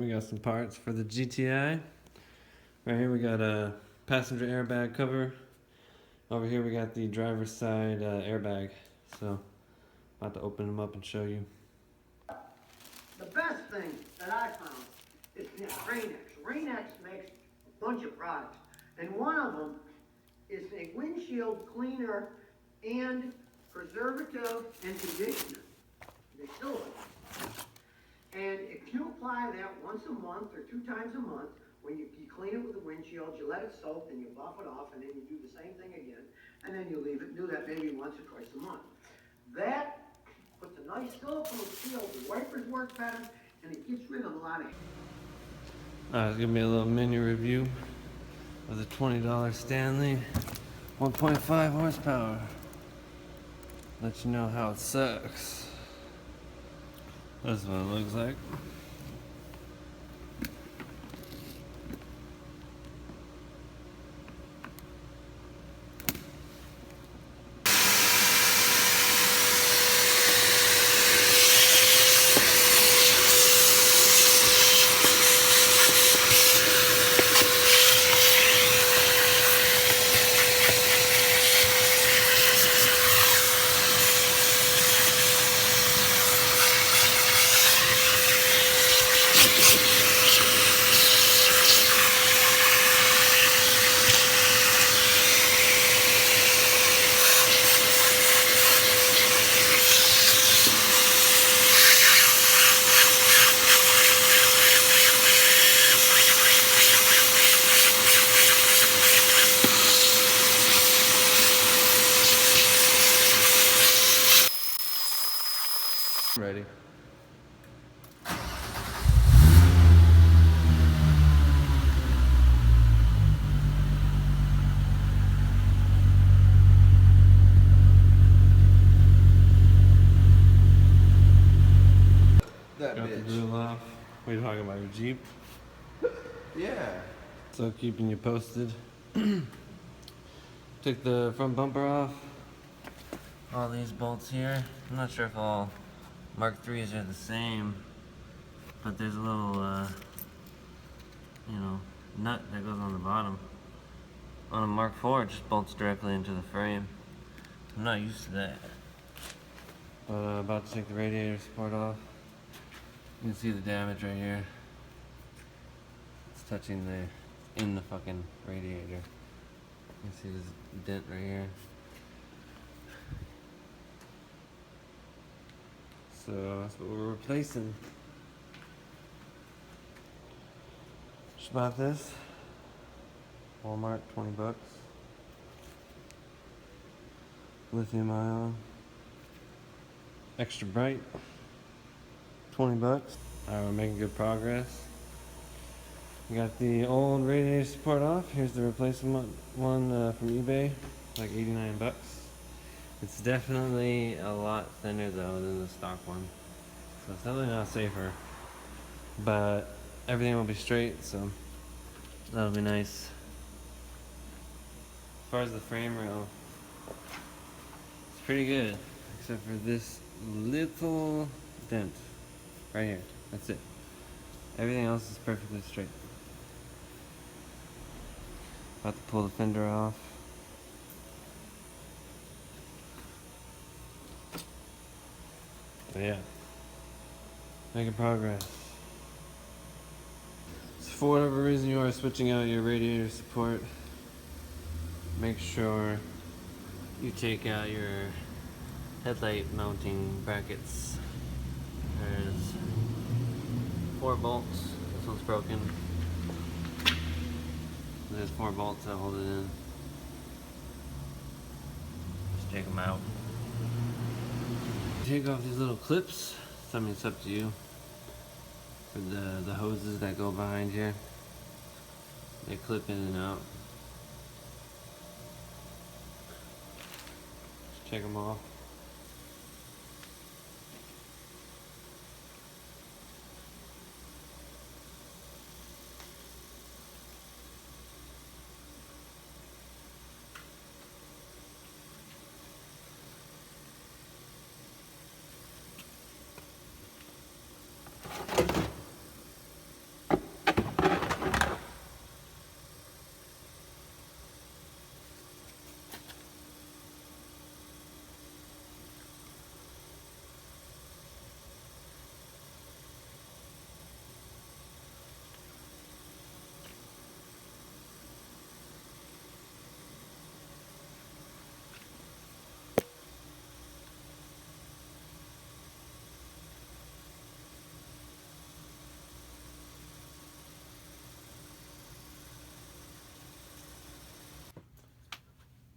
We got some parts for the GTI. Right here we got a passenger airbag cover. Over here we got the driver's side airbag. So, about to open them up and show you. The best thing that I found is Rain-X. Rain-X makes a bunch of products, and one of them is a windshield cleaner and preservative and conditioner. They still are. And if you apply that once a month or 2 times a month, when you clean it with the windshield, you let it soak, then you buff it off, and then you do the same thing again, and then you leave it, do that maybe once or twice a month. That puts a nice silicone seal, the wipers work better, and it gets rid of a lot of it. It's gonna be a little mini review of the $20 Stanley 1.5 horsepower. Let you know how it sucks. That's what it looks like. Ready. That Got the bitch. grill off. What are you talking about, your Jeep? Yeah. So keeping you posted. Took the front bumper off. All these bolts here. I'm not sure if all Mark 3s are the same, but there's a little, nut that goes on the bottom. On a Mark 4, it just bolts directly into the frame. I'm not used to that. But about to take the radiator support off. You can see the damage right here. It's touching in the fucking radiator. You can see this dent right here. So that's what we're replacing. Just bought this. Walmart, 20 bucks. Lithium ion. Extra bright. 20 bucks. Alright, we're making good progress. We got the old radiator support off. Here's the replacement one from eBay, like 89 bucks. It's definitely a lot thinner though than the stock one. So it's definitely not safer. But everything will be straight, so that'll be nice. As far as the frame rail, it's pretty good, except for this little dent right here. That's it. Everything else is perfectly straight. About to pull the fender off. But yeah, making progress. So for whatever reason you are switching out your radiator support, make sure you take out your headlight mounting brackets. There's 4 bolts. This one's broken. There's 4 bolts that hold it in. Just take them out. Take off these little clips. I mean, it's up to you. For the hoses that go behind here, they clip in and out. Just take them off.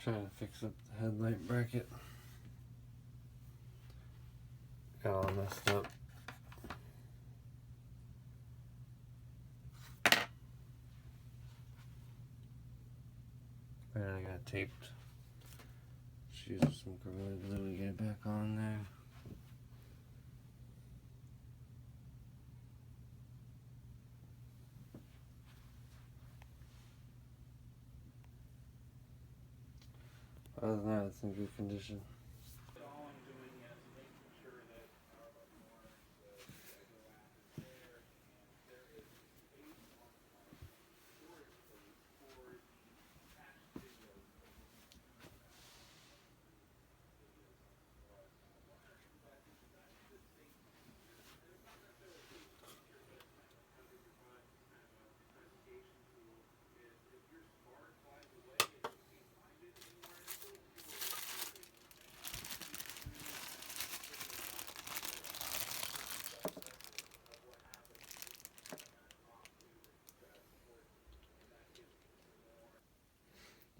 Trying to fix up the headlight bracket. Got all messed up. And I got taped. Just use some Gorilla Glue to get it back on there. Other than that, it's in good condition. All I'm doing is making sure that our norms go after there, and there is space on my storage space for the attached videos.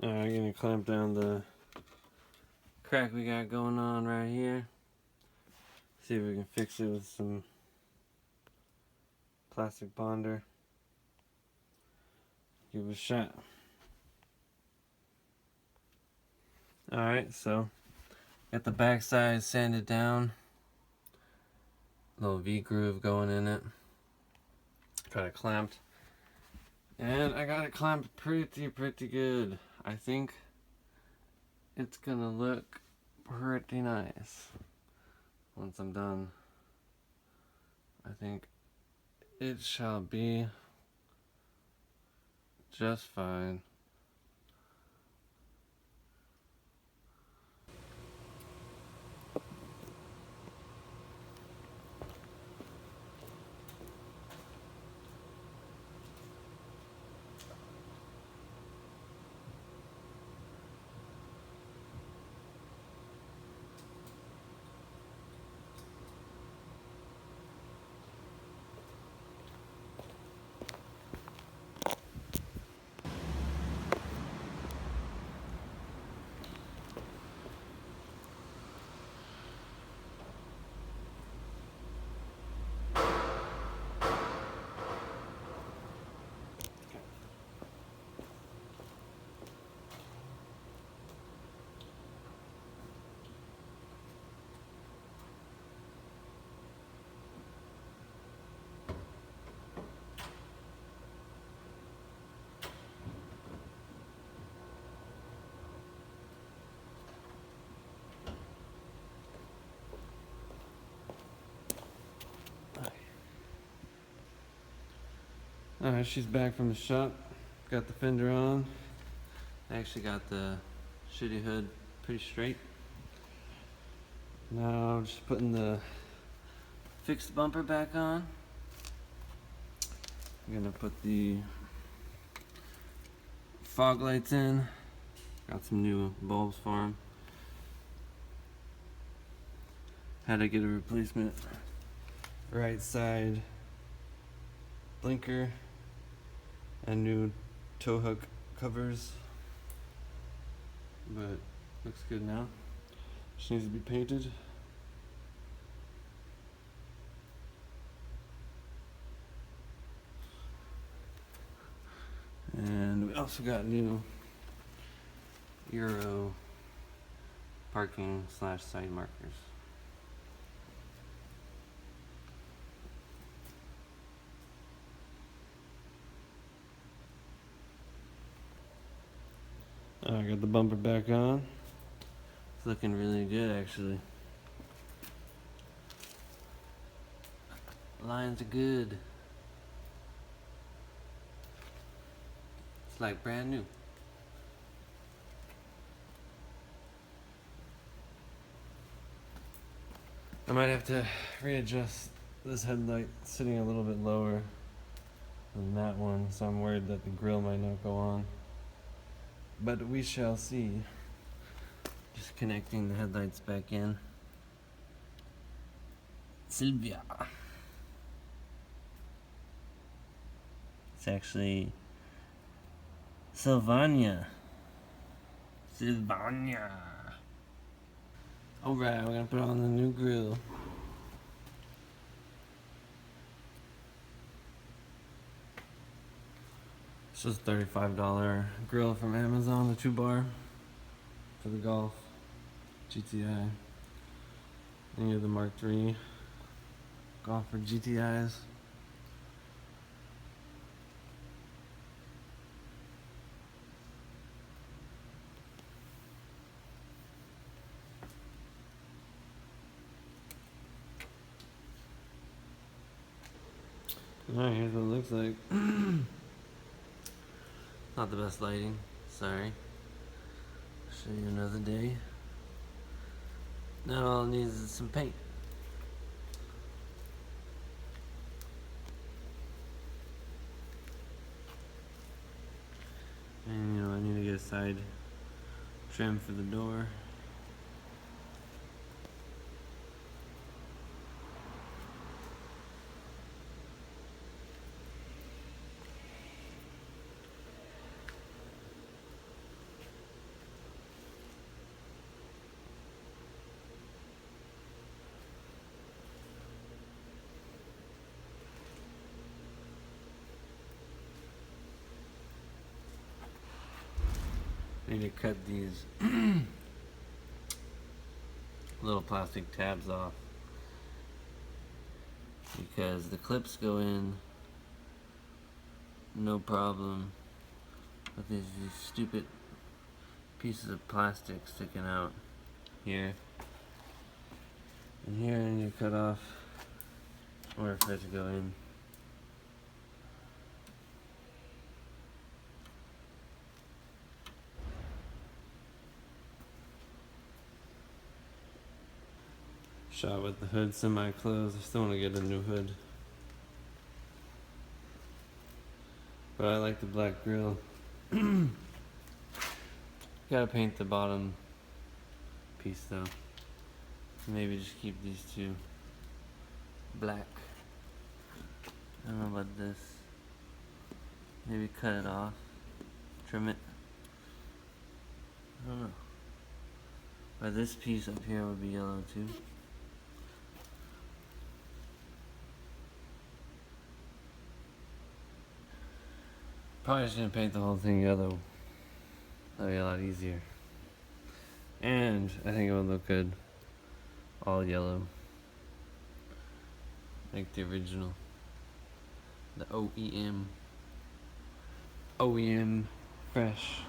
Alright, gonna clamp down the crack we got going on right here. See if we can fix it with some plastic bonder. Give it a shot. Alright, so got the back side sanded down. Little V groove going in it. Got it clamped. And I got it clamped pretty good. I think it's gonna look pretty nice once I'm done. I think it shall be just fine. Alright, she's back from the shop. Got the fender on. I actually got the shitty hood pretty straight. Now I'm just putting the fixed bumper back on. I'm gonna put the fog lights in. Got some new bulbs for them. Had to get a replacement right side blinker and new tow hook covers, but looks good now. Just needs to be painted. And we also got new Euro parking / side markers. I got the bumper back on. It's looking really good actually. Lines are good. It's like brand new. I might have to readjust this headlight, sitting a little bit lower than that one, so I'm worried that the grill might not go on. But we shall see. Just connecting the headlights back in. Sylvia. It's actually Sylvania. Pennsylvania. Alright, we're gonna put on the new grill. This is $35 grill from Amazon, the 2-bar for the Golf GTI. And you have the Mk3 Golf GTIs. Alright, here's what it looks like. Not the best lighting, sorry. Show you another day. Now all it needs is some paint. And you know, I need to get a side trim for the door. I need to cut these little plastic tabs off because the clips go in no problem, but there's these stupid pieces of plastic sticking out here and here. I need to cut off or for it to go in. Shot with the hood semi-closed. I still want to get a new hood, but I like the black grill. Gotta paint the bottom piece though. Maybe just keep these two black. I don't know about this. Maybe cut it off, trim it. I don't know. But this piece up here would be yellow too. Probably just gonna paint the whole thing yellow. That'd be a lot easier. And I think it would look good all yellow. Like the original. The OEM. OEM fresh.